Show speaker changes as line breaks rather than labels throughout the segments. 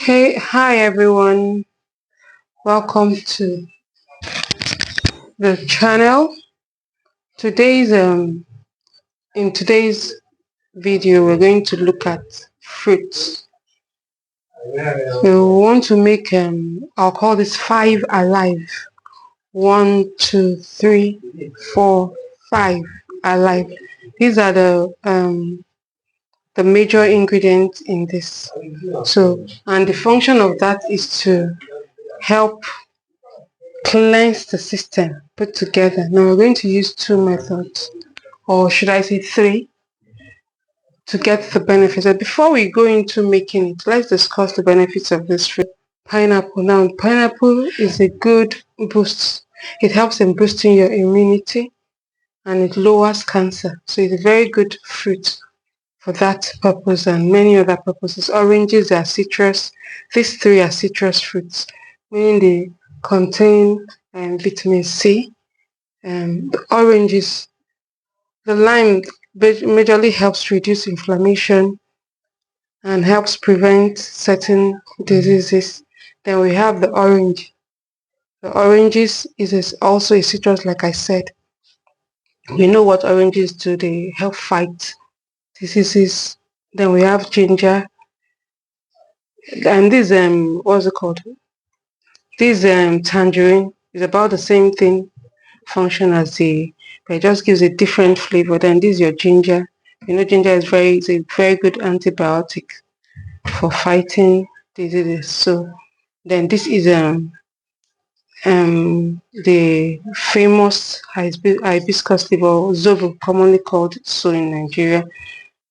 Hi everyone. Welcome to the channel. Today's in today's video we're going to look at fruits. We want to make I'll call this 5 alive. 1, 2, 3, 4, 5 alive. These are the major ingredients in this. So, and the function of that is to help cleanse the system put together. Now we're going to use 2 methods, or should I say 3, to get the benefits. But before we go into making it, let's discuss the benefits of this fruit. Pineapple. Now pineapple is a good boost. It helps in boosting your immunity and it lowers cancer. So it's a very good fruit for that purpose and many other purposes. Oranges are citrus. These 3 are citrus fruits, meaning they contain vitamin C. The oranges, the lime majorly helps reduce inflammation and helps prevent certain diseases. Then we have the orange. The oranges is also a citrus, like I said. We know what oranges do. They help fight diseases. Then we have ginger. And this what's it called? This tangerine is about the same thing function as but it just gives a different flavor. Then this is your ginger. You know, ginger is a very good antibiotic for fighting diseases. So then this is the famous hibiscus leaf, or zobo, commonly called so in Nigeria.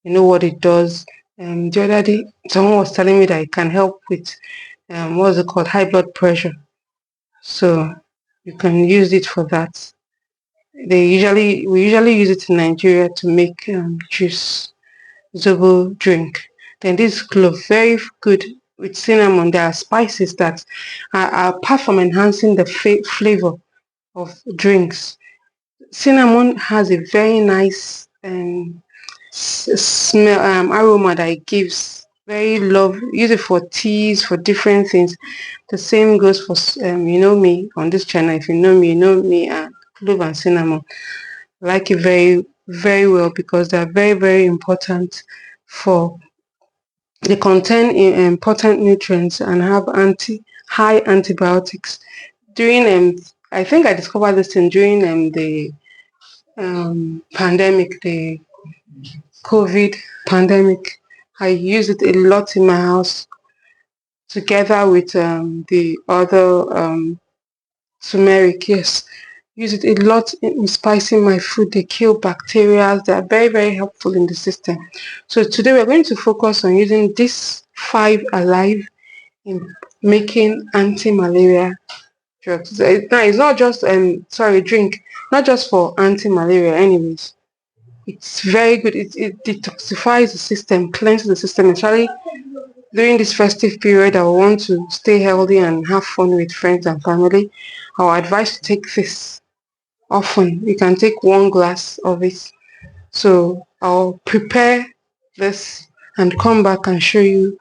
You know what it does. The other day someone was telling me that it can help with what's it called, high blood pressure. So you can use it for that. We usually use it in Nigeria to make juice, zobo drink. Then this clove, very good with cinnamon. There are spices that apart from enhancing the flavor of drinks, cinnamon has a very nice smell, aroma that it gives. Very love. Use it for teas, for different things. The same goes for you know me on this channel. If you know me and clove and cinnamon. I like it very well because they are very important for, they contain important nutrients and have high antibiotics. During I think I discovered this thing during the pandemic, the COVID pandemic. I use it a lot in my house together with the other turmeric. Yes, use it a lot in spicing my food. They kill bacteria. They are very helpful in the system. So today we're going to focus on using this 5 alive in making anti-malaria drugs. Now it's not just drink, not just for anti-malaria anyways. It's very good. It detoxifies the system, cleanses the system, especially during this festive period. I want to stay healthy and have fun with friends and family. I would advise to take this often. You can take 1 glass of it. So I'll prepare this and come back and show you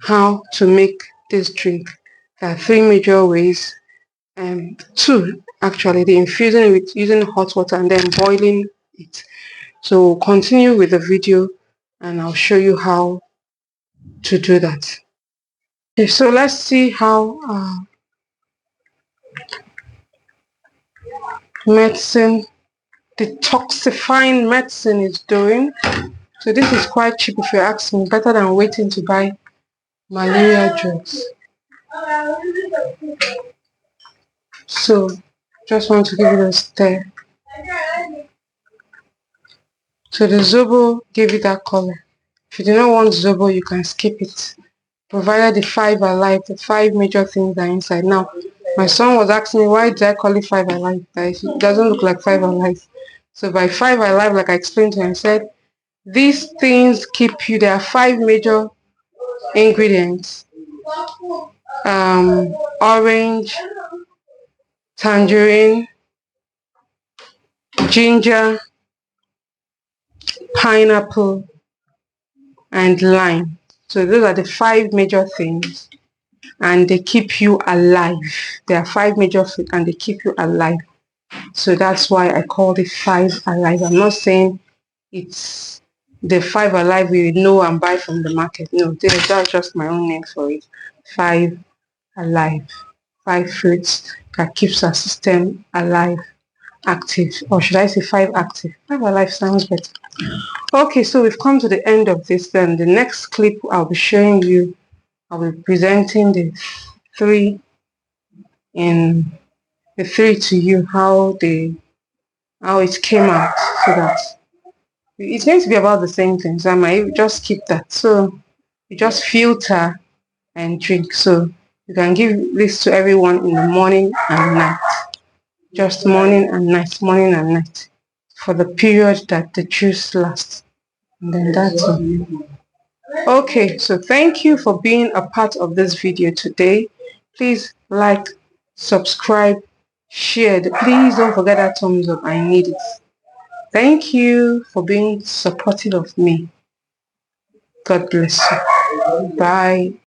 how to make this drink. There are 3 major ways, and 2 actually. The infusing it with using hot water and then boiling it. So we'll continue with the video and I'll show you how to do that. Okay, so let's see how medicine, detoxifying medicine is doing. So this is quite cheap if you ask me, better than waiting to buy malaria drugs. So just want to give it a stir. So the zobo gave it that color. If you do not want zobo, you can skip it, provided the 5 alive, the 5 major things are inside. Now my son was asking me, why did I call it 5 alive? It doesn't look like 5 alive. So by 5 alive, like I explained to him, I said these things keep you. There are 5 major ingredients: orange, tangerine, ginger, pineapple, and lime. So those are the 5 major things and they keep you alive. There are 5 major fruits and they keep you alive. So that's why I call it 5 alive. I'm not saying it's the 5 alive we know and buy from the market. No, that's just my own name for it. 5 alive. 5 fruits that keeps our system alive, active. Or should I say 5 active? 5 alive sounds better. Okay, so we've come to the end of this. Then the next clip I'll be showing you, I'll be presenting the 3 in the 3 to you, how it came out, so that it's going to be about the same thing. So I might just keep that. So you just filter and drink. So you can give this to everyone in the morning and night. Just morning and night for the period that the juice lasts. And then that's all. Okay, so thank you for being a part of this video today. Please like, subscribe, share. Please don't forget that thumbs up. I need it. Thank you for being supportive of me. God bless you. Bye.